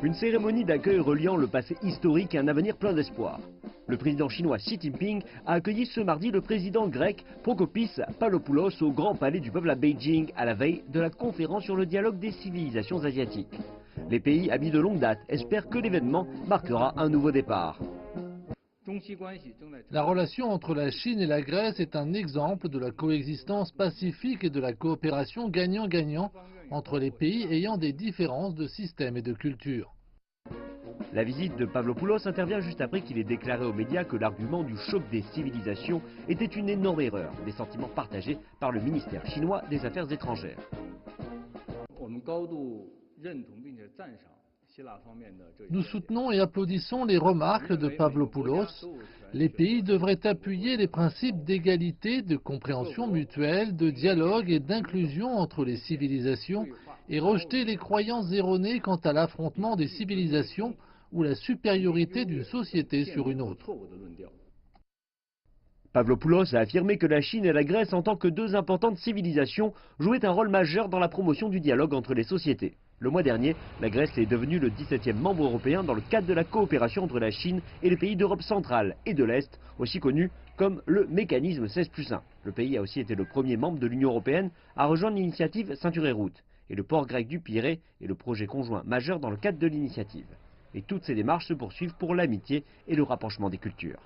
Une cérémonie d'accueil reliant le passé historique et un avenir plein d'espoir. Le président chinois Xi Jinping a accueilli ce mardi le président grec Prokopis Pavlopoulos au Grand Palais du Peuple à Beijing à la veille de la conférence sur le dialogue des civilisations asiatiques. Les pays amis de longue date espèrent que l'événement marquera un nouveau départ. La relation entre la Chine et la Grèce est un exemple de la coexistence pacifique et de la coopération gagnant-gagnant entre les pays ayant des différences de système et de culture. La visite de Pavlopoulos intervient juste après qu'il ait déclaré aux médias que l'argument du choc des civilisations était une énorme erreur, des sentiments partagés par le ministère chinois des Affaires étrangères. Nous soutenons et applaudissons les remarques de Pavlopoulos. Les pays devraient appuyer les principes d'égalité, de compréhension mutuelle, de dialogue et d'inclusion entre les civilisations et rejeter les croyances erronées quant à l'affrontement des civilisations ou la supériorité d'une société sur une autre. Pavlopoulos a affirmé que la Chine et la Grèce, en tant que deux importantes civilisations, jouaient un rôle majeur dans la promotion du dialogue entre les sociétés. Le mois dernier, la Grèce est devenue le 17e membre européen dans le cadre de la coopération entre la Chine et les pays d'Europe centrale et de l'Est, aussi connu comme le mécanisme 16+1. Le pays a aussi été le premier membre de l'Union européenne à rejoindre l'initiative Ceinture et Route. Et le port grec du Pirée est le projet conjoint majeur dans le cadre de l'initiative. Et toutes ces démarches se poursuivent pour l'amitié et le rapprochement des cultures.